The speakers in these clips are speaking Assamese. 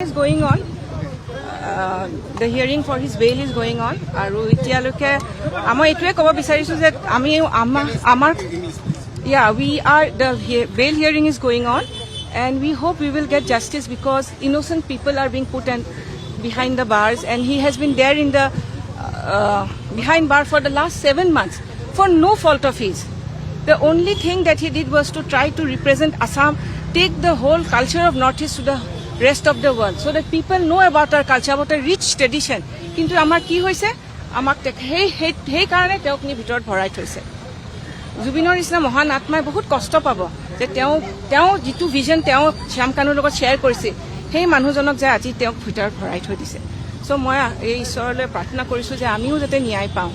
is going on. The hearing for his bail is going on. Aru itialoke amar etue koba bisarisu je ami amar we are the bail hearing is going on and we hope we will get justice because innocent people are being put behind the bars and he has been there in the behind bar for the last 7 months for no fault of his. The only thing that he did was to try to represent Assam, take the whole culture of Northeast to the rest of the world so that people know about our culture, about a rich tradition. Kintu amar ki hoise amak hei karone teok ni bhitor bharai thoise. Jubinor isna mohan atmai bahut kosto pabo je teo jitu vision teo Shyam Kanur logot share korise hei manujonok je aji teok bhitor bharai thoi dise. So moi ei ishorle prarthana korisu je amiu jate nyai pau.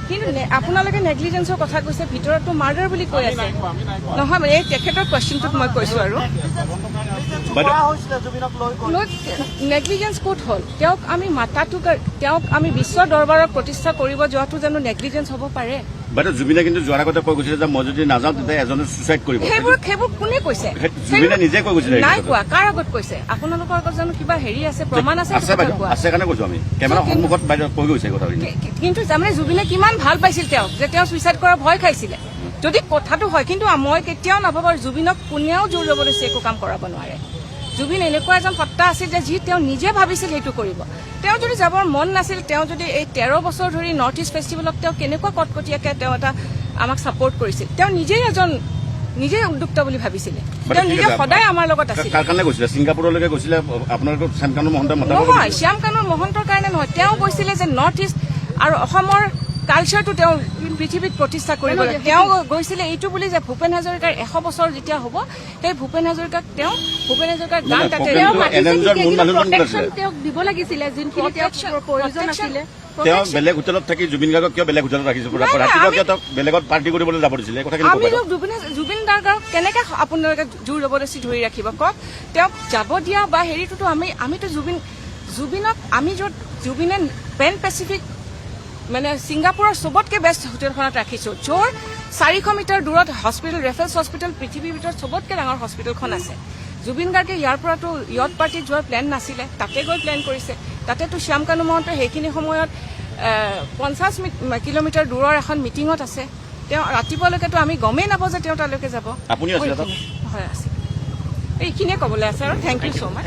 কিন্তু আপোনালোকে নেগলিজেন্সৰ কথা কৈছে ভিতৰতো মাৰ্ডাৰ বুলি কৈ আছে নহয় এই তেখেতৰ কোৱেশ্চনটোত মই কৈছো আৰু নেগলিজেন্স ক'ত হ'ল তেওঁক আমি মাতাটো তেওঁক আমি বিশ্ব দৰবাৰত প্ৰতিষ্ঠা কৰিব যোৱাটো জানো নেগলিজেন্স হ'ব পাৰে বাইদেউ জুবিনে কিন্তু যোৱাৰ আগতে কৈ গৈছিলে যে মই যদি নাযাওঁ তেতিয়া এজনে সুইচাইড কৰিব সেইবোৰ কোনে কৈছে জুবিনে নিজে কৈ গৈছিলে নাই কোৱা কাৰ আগত কৈছে আপোনালোকৰ আগত জানো কিবা হেৰি আছে প্ৰমাণ আছে আছে কাৰণে কৈছো আমি কেমেৰা সন্মুখত বাইদেউ কৈ গৈছে কথাখিনি কিন্তু তাৰমানে জুবিনে কিমান ভাল পাইছিল তেওঁক যে তেওঁ সুইচাইড কৰাৰ ভয় খাইছিলে যদি কথাটো হয় কিন্তু মই কেতিয়াও নাভাবোঁ জুবিনক কোনেও জোৰ জবৰদস্তি একো কাম কৰাব নোৱাৰে জুবিন এনেকুৱা এজন সত্তা আছিল যে যি তেওঁ নিজে ভাবিছিল সেইটো কৰিব তেওঁ যদি যাবৰ মন নাছিল তেওঁ যদি এই 13 বছৰ ধৰি নৰ্থ ইষ্ট ফেষ্টিভেলক তেওঁ কেনেকুৱা কটকটীয়াকৈ তেওঁ এটা আমাক ছাপোৰ্ট কৰিছিল তেওঁ নিজে উদ্যুক্ত বুলি ভাবিছিলে তেওঁ নিজে সদায় আমাৰ লগত আছিল কাৰ কাৰণে গৈছিলে ছিংগাপুৰলৈকে গৈছিলে আপোনালোকৰ শ্যাম কানুৰ মহন্ত নহয় শ্যাম কানুৰ মহন্তৰ কাৰণে নহয় তেওঁ কৈছিলে যে নৰ্থ ইষ্ট আৰু অসমৰ কালচাৰটো তেওঁ পৃথিৱীত প্ৰতিষ্ঠা কৰিব তেওঁ গৈছিলে এইটো বুলি যে ভূপেন হাজৰিকাৰ 100 বছৰ যেতিয়া হ'ব সেই ভূপেন হাজৰিকাক গান তাতে তেওঁক দিব লাগিছিলে যোনখিনি তেওঁক প্ৰয়োজন আছিলে তেওঁ বেলেগ হোটেলত থাকি জুবিন গাৰ্গক কিয় বেলেগ হোটেলত ৰাখিছে ৰাতিপুৱা কিয় তেওঁক বেলেগত পাৰ্টি কৰিবলৈ যাব দিছিলে আমি জুবিন গাৰ্গক কেনেকে আপোনালোকে জোৰ জবৰদস্তি ধৰি ৰাখিব কওক তেওঁক যাব দিয়া বা হেৰিটোতো আমিতো জুবিনক আমি য'ত জুবিনে পেন পেচিফিক মানে ছিংগাপুৰৰ চবতকে বেষ্ট হোটেলখনত ৰাখিছো য'ৰ 400 মিটাৰ দূৰত হস্পিটেল ৰেফাৰেন্স হস্পিটেল পৃথিৱীৰ ভিতৰত চবতকে ডাঙৰ হস্পিটেলখন আছে জুবিন গাৰ্গে ইয়াৰ পৰাতো ইয়ত পাৰ্টিত যোৱাৰ প্লেন নাছিলে তাতে গৈ প্লেন কৰিছে তাতেতো শ্যাম কানু মহন্ত সেইখিনি সময়ত 50 কিলোমিটাৰ দূৰৰ এখন মিটিঙত আছে তেওঁ ৰাতিপুৱালৈকেতো আমি গমেই নাপাওঁ যে তেওঁ তালৈকে যাব আপুনি আছে হয় আছে এইখিনিয়ে ক'বলৈ আছে আৰু থেংক ইউ ছ' মাছ